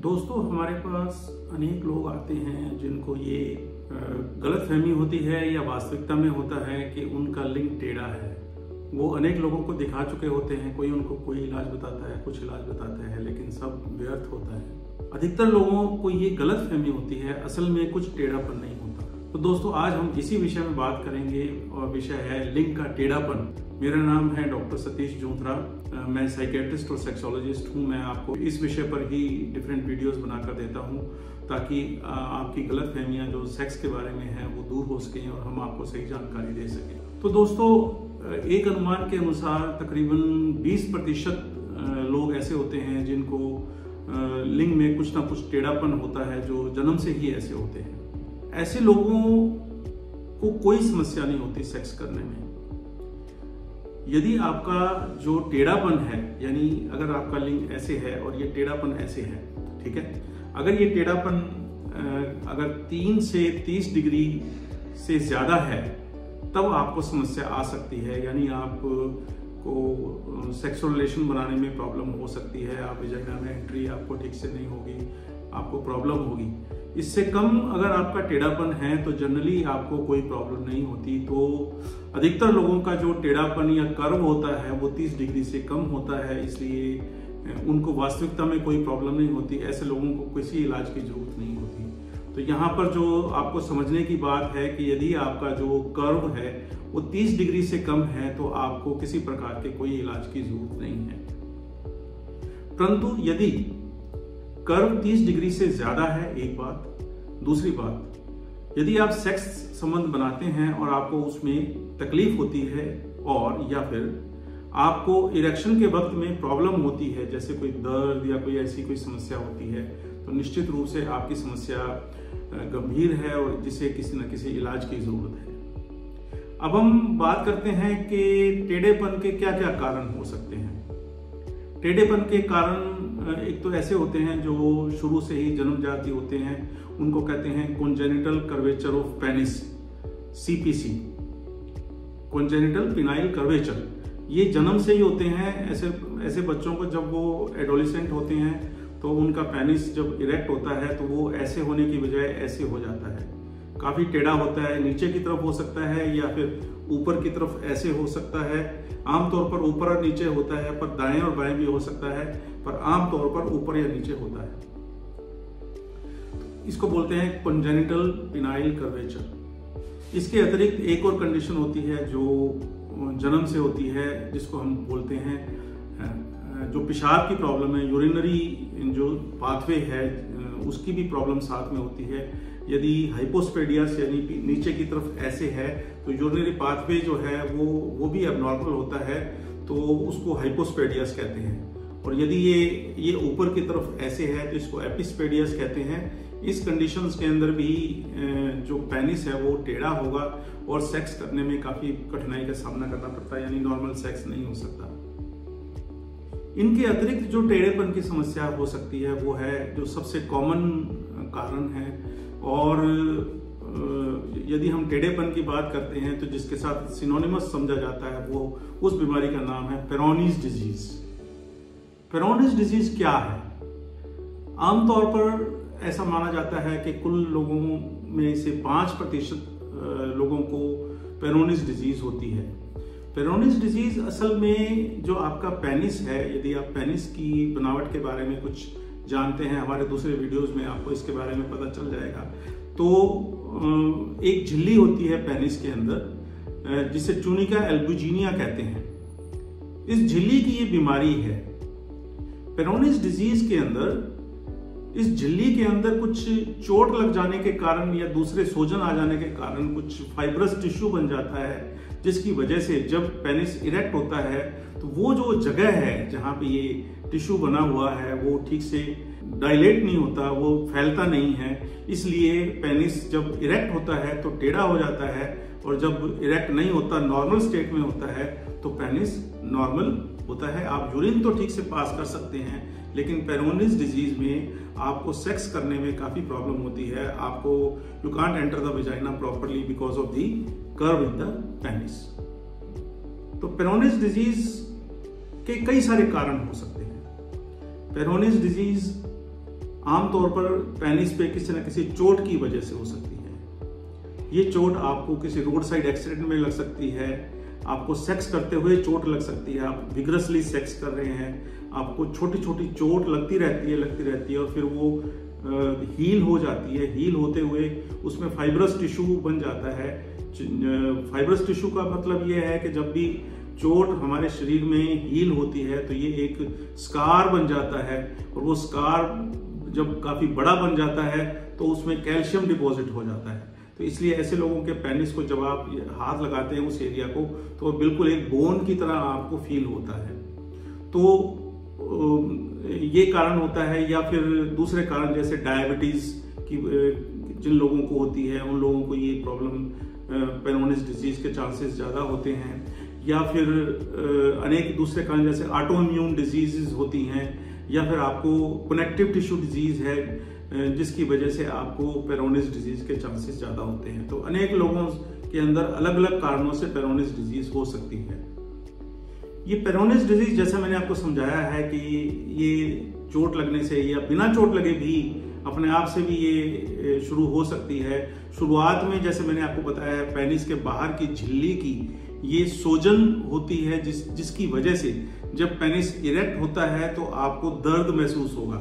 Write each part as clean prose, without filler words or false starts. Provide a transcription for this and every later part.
दोस्तों, हमारे पास अनेक लोग आते हैं जिनको ये गलतफहमी होती है या वास्तविकता में होता है कि उनका लिंग टेढ़ा है। वो अनेक लोगों को दिखा चुके होते हैं, कोई उनको कोई इलाज बताता है, कुछ इलाज बताता है, लेकिन सब व्यर्थ होता है। अधिकतर लोगों को ये गलतफहमी होती है, असल में कुछ टेढ़ापन नहीं होता। तो दोस्तों, आज हम इसी विषय में बात करेंगे और विषय है लिंग का टेढ़ापन। मेरा नाम है डॉक्टर सतीश जूंथरा। मैं साइकेट्रिस्ट और सेक्सोलॉजिस्ट हूँ। मैं आपको इस विषय पर ही डिफरेंट वीडियोस बनाकर देता हूँ ताकि आपकी गलतफहमियां जो सेक्स के बारे में है वो दूर हो सकें और हम आपको सही जानकारी दे सकें। तो दोस्तों, एक अनुमान के अनुसार तकरीबन 20% लोग ऐसे होते हैं जिनको लिंग में कुछ ना कुछ टेढ़ापन होता है, जो जन्म से ही ऐसे होते हैं। ऐसे लोगों को कोई समस्या नहीं होती सेक्स करने में। यदि आपका जो टेढ़ापन है, यानी अगर आपका लिंग ऐसे है और ये टेढ़ापन ऐसे है, ठीक है, अगर ये टेढ़ापन अगर 3 से 30 डिग्री से ज्यादा है तब आपको समस्या आ सकती है। यानी आपको सेक्सुअल रिलेशन बनाने में प्रॉब्लम हो सकती है, आप वजाइना में एंट्री आपको ठीक से नहीं होगी, आपको प्रॉब्लम होगी। इससे कम अगर आपका टेढ़ापन है तो जनरली आपको कोई प्रॉब्लम नहीं होती। तो अधिकतर लोगों का जो टेढ़ापन या कर्व होता है वो 30 डिग्री से कम होता है, इसलिए उनको वास्तविकता में कोई प्रॉब्लम नहीं होती। ऐसे लोगों को किसी इलाज की जरूरत नहीं होती। तो यहाँ पर जो आपको समझने की बात है कि यदि आपका जो कर्व है वो 30 डिग्री से कम है तो आपको किसी प्रकार के कोई इलाज की जरूरत नहीं है। परंतु यदि कर्व 30 डिग्री से ज्यादा है, एक बात। दूसरी बात, यदि आप सेक्स संबंध बनाते हैं और आपको उसमें तकलीफ होती है और या फिर आपको इरेक्शन के वक्त में प्रॉब्लम होती है, जैसे कोई दर्द या कोई ऐसी कोई समस्या होती है, तो निश्चित रूप से आपकी समस्या गंभीर है और जिसे किसी न किसी इलाज की जरूरत है। अब हम बात करते हैं कि टेढ़ेपन के क्या क्या कारण हो सकते हैं। टेढ़ेपन के कारण एक तो ऐसे होते हैं जो शुरू से ही जन्मजाति होते हैं, उनको कहते हैं congenital curvature of penis, CPC, congenital phenyl curvature. ये जन्म से ही होते हैं। ऐसे बच्चों को जब वो एडोलेसेंट होते हैं तो उनका पेनिस जब इरेक्ट होता है तो वो ऐसे होने की बजाय ऐसे हो जाता है, काफी टेढ़ा होता है। नीचे की तरफ हो सकता है या फिर ऊपर की तरफ ऐसे हो सकता है। आमतौर पर ऊपर और नीचे होता है, पर दाएं और बाएं भी हो सकता है, पर आमतौर पर ऊपर या नीचे होता है। इसको बोलते हैं कॉन्जेनिटल पिनाइल कर्वेचर। इसके अतिरिक्त एक और कंडीशन होती है जो जन्म से होती है, जिसको हम बोलते हैं जो पेशाब की प्रॉब्लम है, यूरिनरी जो पाथवे है उसकी भी प्रॉब्लम साथ में होती है। यदि हाइपोस्पेडियस यानी नीचे की तरफ ऐसे है तो यूरिनरी पाथवे जो है वो भी एबनॉर्मल होता है, तो उसको हाइपोस्पेडियस कहते हैं। और यदि ये ऊपर की तरफ ऐसे है तो इसको एपिस्पेडियस कहते हैं। इस कंडीशंस के अंदर भी जो पेनिस है वो टेढ़ा होगा और सेक्स करने में काफी कठिनाई का सामना करना पड़ता है, यानी नॉर्मल सेक्स नहीं हो सकता। इनके अतिरिक्त जो टेढ़ेपन की समस्या हो सकती है वो है जो सबसे कॉमन कारण है, और यदि हम टेढ़ेपन की बात करते हैं तो जिसके साथ सिनोनिमस समझा जाता है वो उस बीमारी का नाम है पेरोनीज डिजीज। पेरोनीज डिजीज क्या है? आमतौर पर ऐसा माना जाता है कि कुल लोगों में से 5% लोगों को पेरोनीज डिजीज होती है। पेरोनीज डिजीज असल में जो आपका पेनिस है, यदि आप पेनिस की बनावट के बारे में कुछ जानते हैं, हमारे दूसरे वीडियोस में आपको इसके बारे में पता चल जाएगा। तो एक झिल्ली होती है पेनिस के अंदर जिसे ट्यूनिका एल्बुजिनिया कहते हैं। इस झिल्ली की ये बीमारी है। पेरोनीज डिजीज के अंदर इस झिल्ली के अंदर कुछ चोट लग जाने के कारण या दूसरे सोजन आ जाने के कारण कुछ फाइब्रस टिश्यू बन जाता है, जिसकी वजह से जब पेनिस इरेक्ट होता है तो वो जो जगह है जहां पे ये टिश्यू बना हुआ है वो ठीक से डायलेट नहीं होता, वो फैलता नहीं है। इसलिए पेनिस जब इरेक्ट होता है तो टेढ़ा हो जाता है, और जब इरेक्ट नहीं होता, नॉर्मल स्टेट में होता है, तो पेनिस नॉर्मल होता है। आप यूरिन तो ठीक से पास कर सकते हैं, लेकिन पेरोनीज डिजीज में आपको सेक्स करने में काफी प्रॉब्लम होती है। आपको you can't enter the vagina properly because of the curve in the penis. तो पेरोनीज डिजीज के कई सारे कारण हो सकते हैं। पेरोनीज डिजीज आमतौर पर पेनिस पे किसी न किसी चोट की वजह से हो सकती है। ये चोट आपको किसी रोड साइड एक्सीडेंट में लग सकती है, आपको सेक्स करते हुए चोट लग सकती है, आप विग्रसली सेक्स कर रहे हैं, आपको छोटी छोटी चोट लगती रहती है और फिर वो हील हो जाती है। हील होते हुए उसमें फाइब्रस टिश्यू बन जाता है। फाइब्रस टिश्यू का मतलब ये है कि जब भी चोट हमारे शरीर में हील होती है तो ये एक स्कार बन जाता है, और वो स्कार जब काफी बड़ा बन जाता है तो उसमें कैल्शियम डिपॉजिट हो जाता है। तो इसलिए ऐसे लोगों के पेनिस को जब आप हाथ लगाते हैं उस एरिया को, तो बिल्कुल एक बोन की तरह आपको फील होता है। तो ये कारण होता है, या फिर दूसरे कारण जैसे डायबिटीज की जिन लोगों को होती है उन लोगों को ये प्रॉब्लम पेरोनिस डिजीज के चांसेस ज्यादा होते हैं, या फिर अनेक दूसरे कारण जैसे ऑटो इम्यून डिजीजेस होती हैं, या फिर आपको कनेक्टिव टिश्यू डिजीज है जिसकी वजह से आपको पेरोनिस डिजीज के चांसेस ज्यादा होते हैं। तो अनेक लोगों के अंदर अलग अलग कारणों से पेरोनिस डिजीज हो सकती है। ये पेरोनिस डिजीज जैसा मैंने आपको समझाया है कि ये चोट लगने से या बिना चोट लगे भी अपने आप से भी ये शुरू हो सकती है। शुरुआत में जैसे मैंने आपको बताया है, पेनिस के बाहर की झिल्ली की ये सोजन होती है जिसकी वजह से जब पेनिस इरेक्ट होता है तो आपको दर्द महसूस होगा।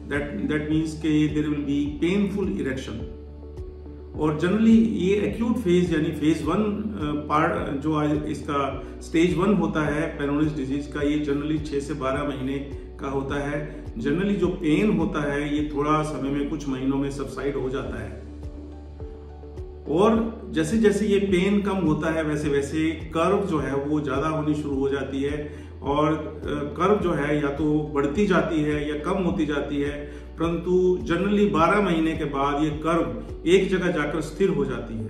दैट मीन्स के there will be painful erection. और जनरली ये एक्यूट फेज यानी फेज 1 पार्ट जो इसका स्टेज 1 होता है पेरोनिस डिजीज का, ये जनरली 6 से 12 महीने का होता है। जनरली जो पेन होता है ये थोड़ा समय में कुछ महीनों में सबसाइड हो जाता है, और जैसे जैसे ये पेन कम होता है वैसे वैसे कर्व जो है वो ज्यादा होनी शुरू हो जाती है, और कर्व जो है या तो बढ़ती जाती है या कम होती जाती है, परंतु जनरली 12 महीने के बाद ये कर्व एक जगह जाकर स्थिर हो जाती है।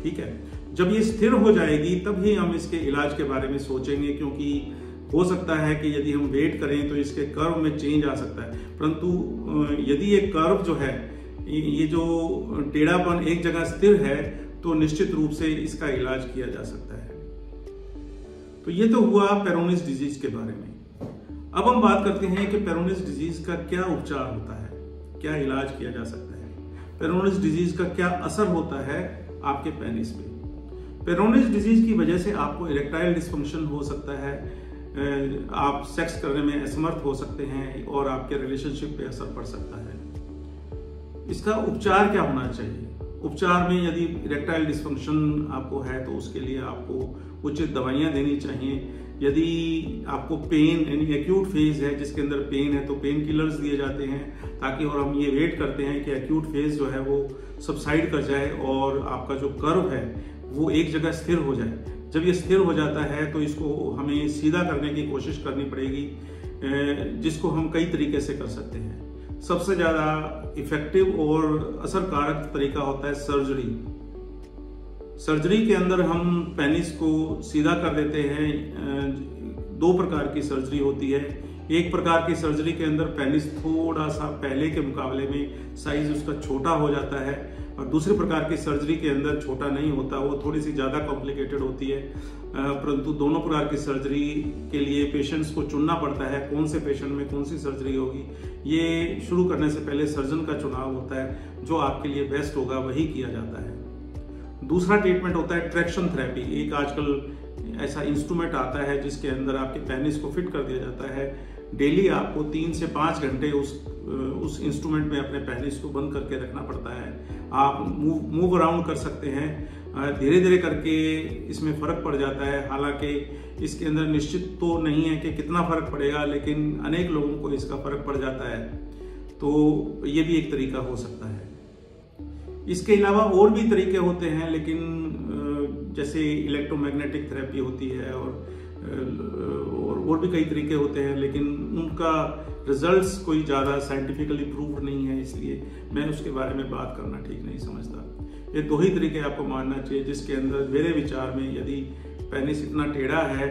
ठीक है, जब ये स्थिर हो जाएगी तब ही हम इसके इलाज के बारे में सोचेंगे, क्योंकि हो सकता है कि यदि हम वेट करें तो इसके कर्व में चेंज आ सकता है। परंतु यदि ये कर्व जो है, ये जो टेढ़ापन एक जगह स्थिर है, तो निश्चित रूप से इसका इलाज किया जा सकता है। तो ये तो हुआ पेरोनिस डिजीज के बारे में। अब हम बात करते हैं कि पेरोनिस डिजीज का क्या उपचार होता है, क्या इलाज किया जा सकता है, पेरोनिस डिजीज का क्या असर होता है आपके पेनिस पे। पेरोनिस डिजीज की वजह से आपको इरेक्टाइल डिस्फंक्शन हो सकता है, आप सेक्स करने में असमर्थ हो सकते हैं, और आपके रिलेशनशिप पे असर पड़ सकता है। इसका उपचार क्या होना चाहिए? उपचार में यदि इरेक्टाइल डिस्फंक्शन आपको है तो उसके लिए आपको उचित दवाइयां देनी चाहिए। यदि आपको पेन यानी एक्यूट फेज है जिसके अंदर पेन है तो पेन किलर्स दिए जाते हैं, ताकि, और हम ये वेट करते हैं कि एक्यूट फेज जो है वो सबसाइड कर जाए और आपका जो कर्व है वो एक जगह स्थिर हो जाए। जब ये स्थिर हो जाता है तो इसको हमें सीधा करने की कोशिश करनी पड़ेगी, जिसको हम कई तरीके से कर सकते हैं। सबसे ज्यादा इफेक्टिव और असरकारक तरीका होता है सर्जरी। सर्जरी के अंदर हम पेनिस को सीधा कर देते हैं। 2 प्रकार की सर्जरी होती है। एक प्रकार की सर्जरी के अंदर पेनिस थोड़ा सा पहले के मुकाबले में साइज उसका छोटा हो जाता है, और दूसरे प्रकार की सर्जरी के अंदर छोटा नहीं होता, वो थोड़ी सी ज्यादा कॉम्प्लिकेटेड होती है। परंतु दोनों प्रकार की सर्जरी के लिए पेशेंट्स को चुनना पड़ता है, कौन से पेशेंट में कौन सी सर्जरी होगी। ये शुरू करने से पहले सर्जन का चुनाव होता है, जो आपके लिए बेस्ट होगा वही किया जाता है। दूसरा ट्रीटमेंट होता है ट्रैक्शन थेरेपी। एक आजकल ऐसा इंस्ट्रूमेंट आता है जिसके अंदर आपके पेनिस को फिट कर दिया जाता है। डेली आपको 3 से 5 घंटे उस इंस्ट्रूमेंट में अपने पेनिस को बंद करके रखना पड़ता है। आप मूव अराउंड कर सकते हैं, धीरे धीरे करके इसमें फर्क पड़ जाता है। हालांकि इसके अंदर निश्चित तो नहीं है कि कितना फर्क पड़ेगा, लेकिन अनेक लोगों को इसका फर्क पड़ जाता है, तो ये भी एक तरीका हो सकता है। इसके अलावा और भी तरीके होते हैं, लेकिन जैसे इलेक्ट्रोमैग्नेटिक थेरेपी होती है और भी कई तरीके होते हैं, लेकिन उनका रिजल्ट्स कोई ज़्यादा साइंटिफिकली प्रूव्ड नहीं है, इसलिए मैं उसके बारे में बात करना ठीक नहीं समझता। ये 2 ही तरीके आपको मानना चाहिए, जिसके अंदर मेरे विचार में यदि पेनिस इतना टेढ़ा है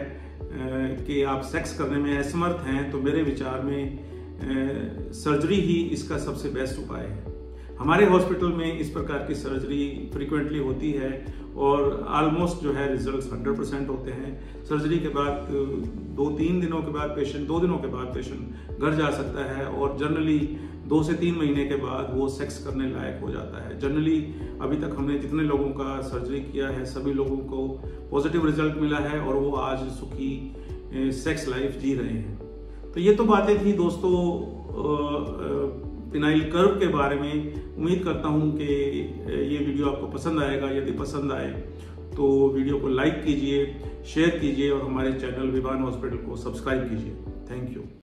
कि आप सेक्स करने में असमर्थ हैं, तो मेरे विचार में सर्जरी ही इसका सबसे बेस्ट उपाय है। हमारे हॉस्पिटल में इस प्रकार की सर्जरी फ्रीक्वेंटली होती है, और ऑलमोस्ट जो है रिजल्ट्स 100% होते हैं। सर्जरी के बाद 2-3 दिनों के बाद पेशेंट 2 दिनों के बाद पेशेंट घर जा सकता है, और जनरली 2 से 3 महीने के बाद वो सेक्स करने लायक हो जाता है। जनरली अभी तक हमने जितने लोगों का सर्जरी किया है सभी लोगों को पॉजिटिव रिजल्ट मिला है और वो आज सुखी सेक्स लाइफ जी रहे हैं। तो ये तो बातें थी दोस्तों पिनाइल कर्व के बारे में। उम्मीद करता हूँ कि ये वीडियो आपको पसंद आएगा। यदि पसंद आए तो वीडियो को लाइक कीजिए, शेयर कीजिए और हमारे चैनल विवान हॉस्पिटल को सब्सक्राइब कीजिए। Thank you.